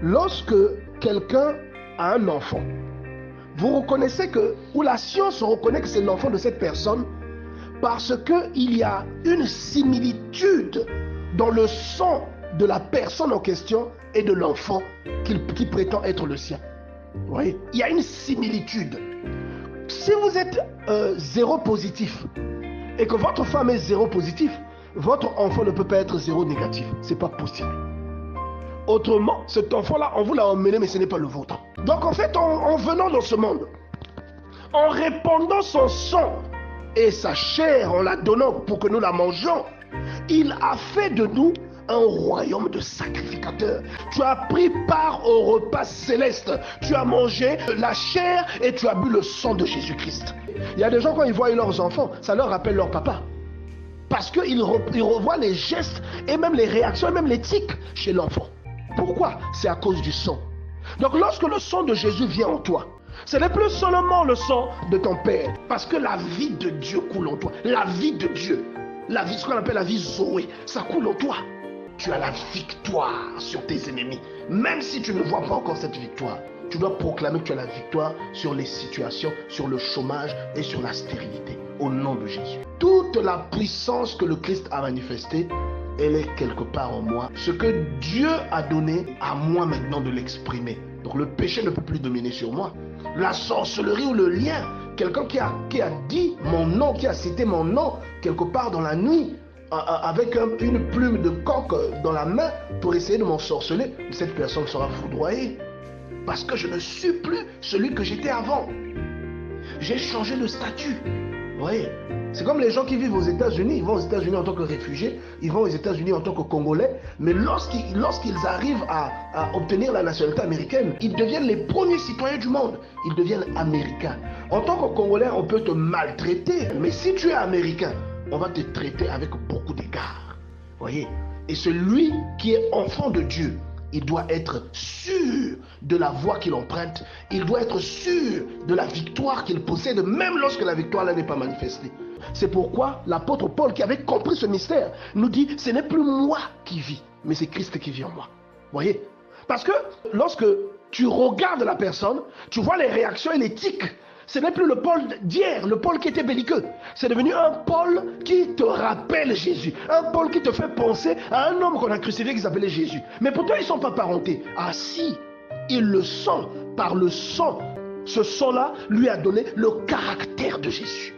Lorsque quelqu'un a un enfant, vous reconnaissez que, ou la science reconnaît que c'est l'enfant de cette personne parce qu'il y a une similitude dans le sang de la personne en question et de l'enfant qui prétend être le sien. Vous voyez, il y a une similitude. Si vous êtes zéro positif et que votre femme est zéro positif, votre enfant ne peut pas être zéro négatif. C'est pas possible. Autrement, cet enfant-là, on vous l'a emmené, mais ce n'est pas le vôtre. Donc en fait, en venant dans ce monde, en répandant son sang et sa chair, en la donnant pour que nous la mangions, il a fait de nous un royaume de sacrificateurs. Tu as pris part au repas céleste. Tu as mangé la chair et tu as bu le sang de Jésus-Christ. Il y a des gens, quand ils voient leurs enfants, ça leur rappelle leur papa. Parce qu'ils revoient les gestes et même les réactions et même l'éthique chez l'enfant. Pourquoi? C'est à cause du sang. Donc lorsque le sang de Jésus vient en toi, ce n'est plus seulement le sang de ton Père, parce que la vie de Dieu coule en toi. La vie de Dieu, la vie, ce qu'on appelle la vie Zoé, ça coule en toi. Tu as la victoire sur tes ennemis. Même si tu ne vois pas encore cette victoire, tu dois proclamer que tu as la victoire sur les situations, sur le chômage et sur la stérilité. Au nom de Jésus. Toute la puissance que le Christ a manifestée, elle est quelque part en moi. Ce que Dieu a donné à moi maintenant de l'exprimer. Donc le péché ne peut plus dominer sur moi. La sorcellerie ou le lien, quelqu'un qui a dit mon nom, qui a cité mon nom quelque part dans la nuit, avec une plume de coq dans la main pour essayer de m'ensorceler, cette personne sera foudroyée. Parce que je ne suis plus celui que j'étais avant. J'ai changé de statut. Vous voyez, c'est comme les gens qui vivent aux États-Unis. Ils vont aux États-Unis en tant que réfugiés, ils vont aux États-Unis en tant que Congolais, mais lorsqu'ils arrivent à obtenir la nationalité américaine, ils deviennent les premiers citoyens du monde. Ils deviennent américains. En tant que Congolais, on peut te maltraiter, mais si tu es américain, on va te traiter avec beaucoup d'égards. Vous voyez, et celui qui est enfant de Dieu, il doit être sûr de la voie qu'il emprunte. Il doit être sûr de la victoire qu'il possède, même lorsque la victoire n'est pas manifestée. C'est pourquoi l'apôtre Paul, qui avait compris ce mystère, nous dit, ce n'est plus moi qui vis, mais c'est Christ qui vit en moi. Vous voyez? Parce que lorsque tu regardes la personne, tu vois les réactions et l'éthique. Ce n'est plus le Paul d'hier, le Paul qui était belliqueux. C'est devenu un Paul qui te rappelle Jésus. Un Paul qui te fait penser à un homme qu'on a crucifié qui s'appelait Jésus. Mais pourtant, ils ne sont pas parentés. Ah si, ils le sont par le sang. Ce sang-là lui a donné le caractère de Jésus.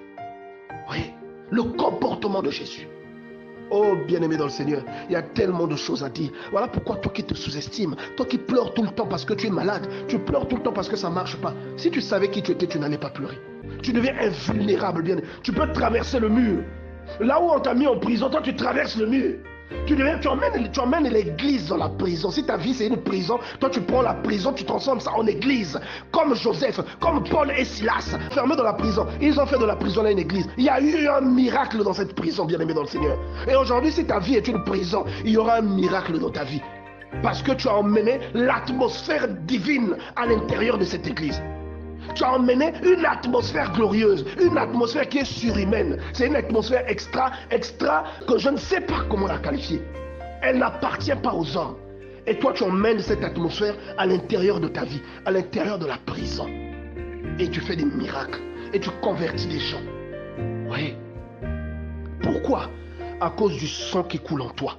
Vous voyez, le comportement de Jésus. Oh bien-aimé dans le Seigneur, il y a tellement de choses à dire. Voilà pourquoi toi qui te sous-estimes, toi qui pleures tout le temps parce que tu es malade, tu pleures tout le temps parce que ça ne marche pas. Si tu savais qui tu étais, tu n'allais pas pleurer. Tu deviens invulnérable, bien. Tu peux traverser le mur. Là où on t'a mis en prison, toi tu traverses le mur. Tu emmènes l'église dans la prison. Si ta vie c'est une prison, toi tu prends la prison, tu transformes ça en église. Comme Joseph, comme Paul et Silas, fermés dans la prison. Ils ont fait de la prison là une église. Il y a eu un miracle dans cette prison, bien-aimé dans le Seigneur. Et aujourd'hui, si ta vie est une prison, il y aura un miracle dans ta vie. Parce que tu as emmené l'atmosphère divine à l'intérieur de cette église. Tu as emmené une atmosphère glorieuse, une atmosphère qui est surhumaine. C'est une atmosphère extra, que je ne sais pas comment la qualifier. Elle n'appartient pas aux hommes. Et toi, tu emmènes cette atmosphère à l'intérieur de ta vie, à l'intérieur de la prison. Et tu fais des miracles. Et tu convertis des gens. Oui. Pourquoi? À cause du sang qui coule en toi.